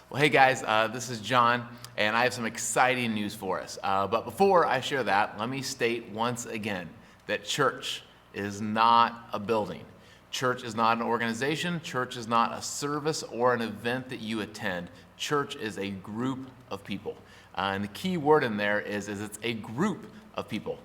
Well, hey guys, this is John, and I have some exciting news for us. But before I share that, let me state once again that church is not a building. Church is not an organization. Church is not a service or an event that you attend. Church is a group of people. And the key word in there is it's a group of people.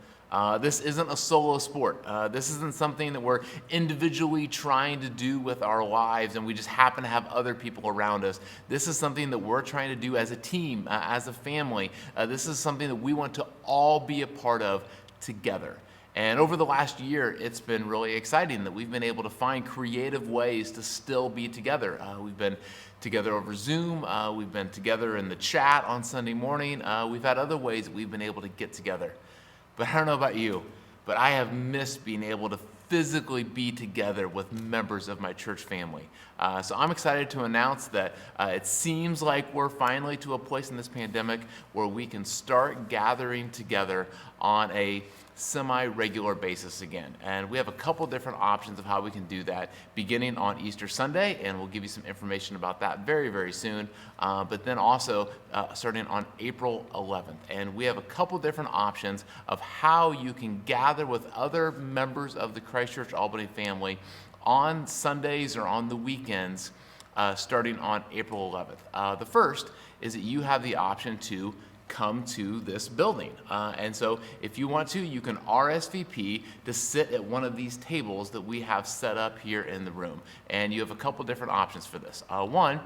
This isn't a solo sport. This isn't something that we're individually trying to do with our lives and we just happen to have other people around us. This is something that we're trying to do as a team, as a family. This is something that we want to all be a part of together. And over the last year, it's been really exciting that we've been able to find creative ways to still be together. We've been together over Zoom. We've been together in the chat on Sunday morning. We've had other ways that we've been able to get together. But I don't know about you, but I have missed being able to physically be together with members of my church family. So I'm excited to announce that it seems like we're finally to a place in this pandemic where we can start gathering together on a semi-regular basis again. And we have a couple different options of how we can do that beginning on Easter Sunday, and we'll give you some information about that very, very soon. But then also starting on April 11th. And we have a couple different options of how you can gather with other members of the Christ Church Albany family on Sundays or on the weekends starting on April 11th. The first is that you have the option to come to this building. And so if you want to, you can RSVP to sit at one of these tables that we have set up here in the room. And you have a couple different options for this. One,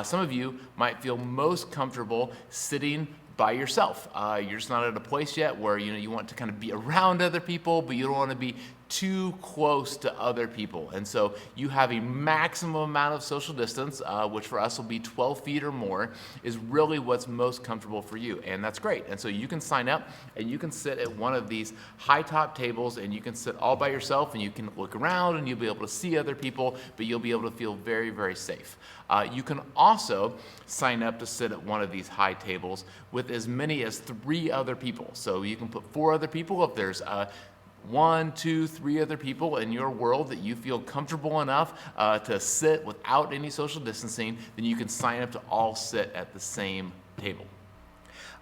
some of you might feel most comfortable sitting by yourself. You're just not at a place yet where you want to kind of be around other people, but you don't want to be too close to other people. And so you have a maximum amount of social distance, which for us will be 12 feet or more, is really what's most comfortable for you. And that's great. And so you can sign up and you can sit at one of these high top tables and you can sit all by yourself and you can look around and you'll be able to see other people, but you'll be able to feel very, very safe. You can also sign up to sit at one of these high tables with as many as 3 other people. So you can put 4 other people. If there's 1, 2, 3 other people in your world that you feel comfortable enough to sit without any social distancing, then you can sign up to all sit at the same table.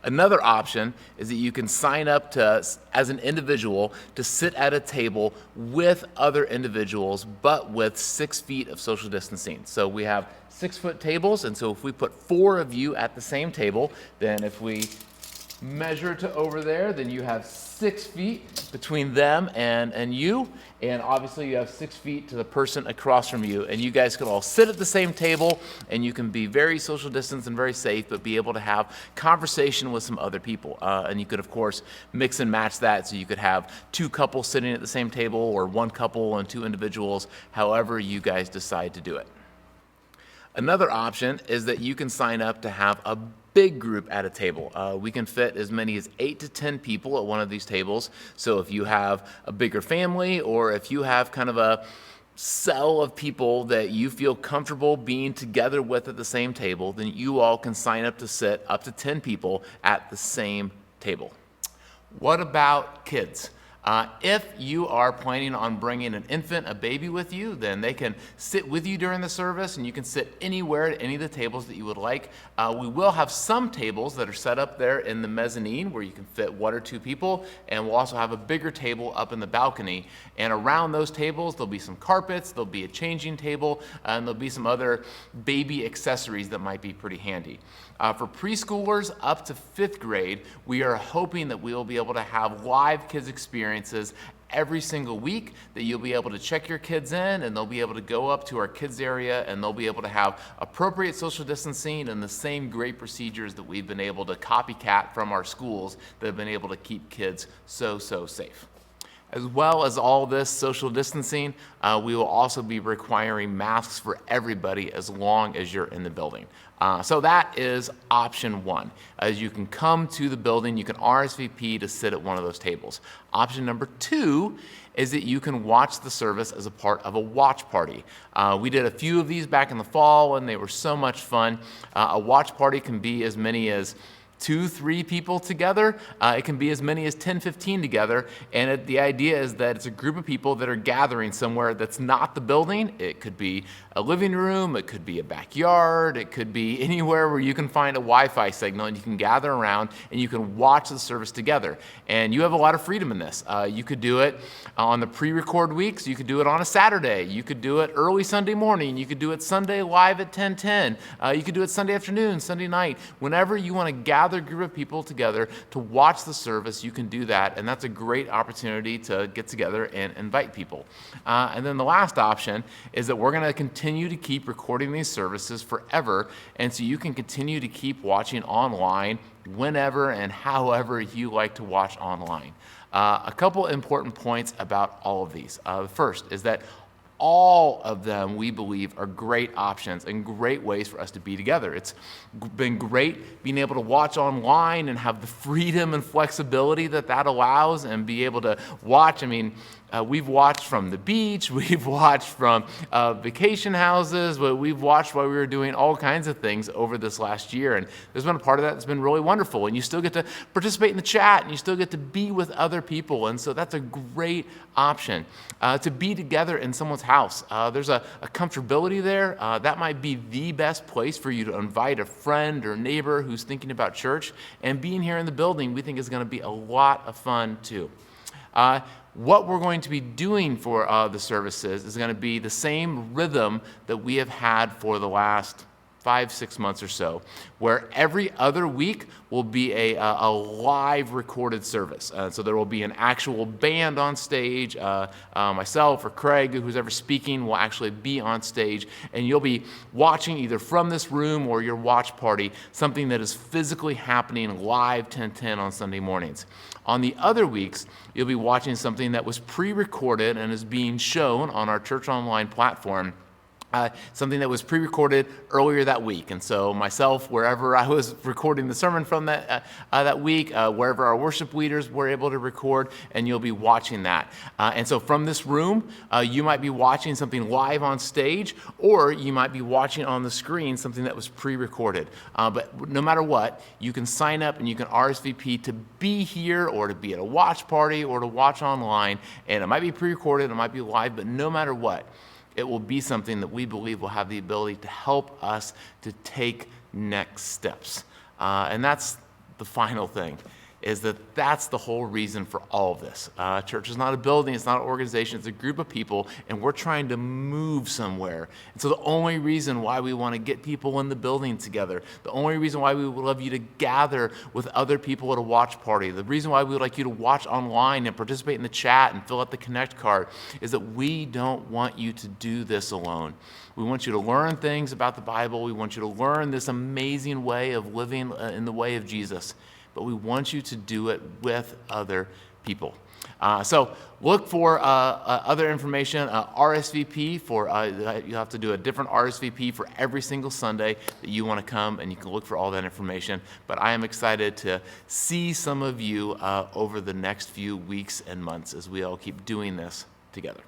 Another option is that you can sign up to, as an individual, to sit at a table with other individuals, but with 6 feet of social distancing. So we have 6-foot tables, and so if we put 4 of you at the same table, then if we measure to over there, then you have 6 feet between them and you, and obviously you have 6 feet to the person across from you, and you guys can all sit at the same table, and you can be very social distance and very safe, but be able to have conversation with some other people. And you could, of course, mix and match that, so you could have 2 couples sitting at the same table, or 1 couple and 2 individuals, however you guys decide to do it. Another option is that you can sign up to have a big group at a table. We can fit as many as 8 to 10 people at one of these tables. So if you have a bigger family, or if you have kind of a cell of people that you feel comfortable being together with at the same table, then you all can sign up to sit up to 10 people at the same table. What about kids? If you are planning on bringing an infant, a baby with you, then they can sit with you during the service, and you can sit anywhere at any of the tables that you would like. We will have some tables that are set up there in the mezzanine where you can fit 1 or 2 people, and we'll also have a bigger table up in the balcony. And around those tables, there'll be some carpets, there'll be a changing table, and there'll be some other baby accessories that might be pretty handy. For preschoolers up to 5th grade, we are hoping that we will be able to have live kids experiences every single week, that you'll be able to check your kids in and they'll be able to go up to our kids area and they'll be able to have appropriate social distancing and the same great procedures that we've been able to copycat from our schools that have been able to keep kids so safe. As well as all this social distancing, we will also be requiring masks for everybody as long as you're in the building. So that is option 1. As you can come to the building, you can RSVP to sit at one of those tables. Option number 2 is that you can watch the service as a part of a watch party. We did a few of these back in the fall and they were so much fun. A watch party can be as many as 2-3 people together. It can be as many as 10-15 together. And the idea is that it's a group of people that are gathering somewhere that's not the building. It could be a living room, it could be a backyard, it could be anywhere where you can find a Wi-Fi signal and you can gather around and you can watch the service together. And you have a lot of freedom in this. You could do it on the pre-record weeks, you could do it on a Saturday, you could do it early Sunday morning, you could do it Sunday live at 10:10, you could do it Sunday afternoon, Sunday night. Whenever you want to gather a group of people together to watch the service, you can do that, and that's a great opportunity to get together and invite people. And then the last option is that we're going to continue to keep recording these services forever, and so you can continue to keep watching online whenever and however you like to watch online. A couple important points about all of these. The first is that all of them, we believe, are great options and great ways for us to be together. It's been great being able to watch online and have the freedom and flexibility that allows and be able to watch. We've watched from the beach, we've watched from vacation houses, we've watched while we were doing all kinds of things over this last year. And there's been a part of that that's been really wonderful. And you still get to participate in the chat and you still get to be with other people. And so that's a great option. To be together in someone's house, there's a comfortability there. That might be the best place for you to invite a friend or neighbor who's thinking about church. And being here in the building, we think is going to be a lot of fun too. What we're going to be doing for the services is going to be the same rhythm that we have had for the last 5-6 months or so, where every other week will be a live recorded service. So there will be an actual band on stage. Myself or Craig, who's ever speaking, will actually be on stage, and you'll be watching either from this room or your watch party something that is physically happening live 10:10 on Sunday mornings. On the other weeks, you'll be watching something that was pre-recorded and is being shown on our Church Online platform. Something that was pre-recorded earlier that week. And so myself, wherever I was recording the sermon from that week, wherever our worship leaders were able to record, and you'll be watching that. And so from this room, you might be watching something live on stage, or you might be watching on the screen something that was pre-recorded. But no matter what, you can sign up and you can RSVP to be here or to be at a watch party or to watch online. And it might be pre-recorded, it might be live, but no matter what, it will be something that we believe will have the ability to help us to take next steps. And that's the final thing, is that's the whole reason for all of this. Church is not a building, it's not an organization, it's a group of people, and we're trying to move somewhere. And so the only reason why we want to get people in the building together, the only reason why we would love you to gather with other people at a watch party, the reason why we would like you to watch online and participate in the chat and fill out the Connect card, is that we don't want you to do this alone. We want you to learn things about the Bible. We want you to learn this amazing way of living in the way of Jesus. But we want you to do it with other people. So look for other information, RSVP for, you have to do a different RSVP for every single Sunday that you want to come, and you can look for all that information. But I am excited to see some of you over the next few weeks and months as we all keep doing this together.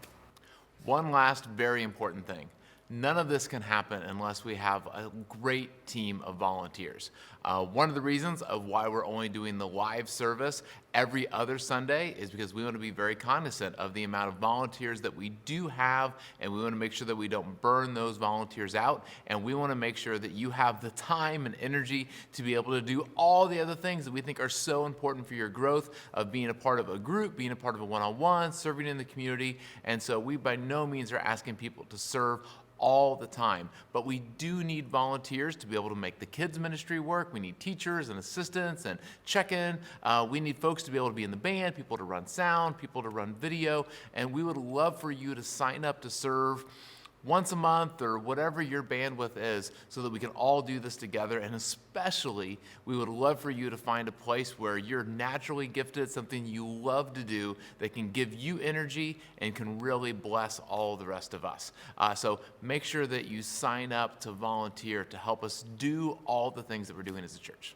One last very important thing. None of this can happen unless we have a great team of volunteers. One of the reasons of why we're only doing the live service every other Sunday is because we want to be very cognizant of the amount of volunteers that we do have, and we want to make sure that we don't burn those volunteers out, and we want to make sure that you have the time and energy to be able to do all the other things that we think are so important for your growth of being a part of a group, being a part of a one-on-one, serving in the community. And so we by no means are asking people to serve all the time, but we do need volunteers to be able to make the kids ministry work. We need teachers and assistants and check-in. We need folks to be able to be in the band, people to run sound, people to run video, and we would love for you to sign up to serve once a month or whatever your bandwidth is, so that we can all do this together. And especially, we would love for you to find a place where you're naturally gifted, something you love to do that can give you energy and can really bless all the rest of us. So make sure that you sign up to volunteer to help us do all the things that we're doing as a church.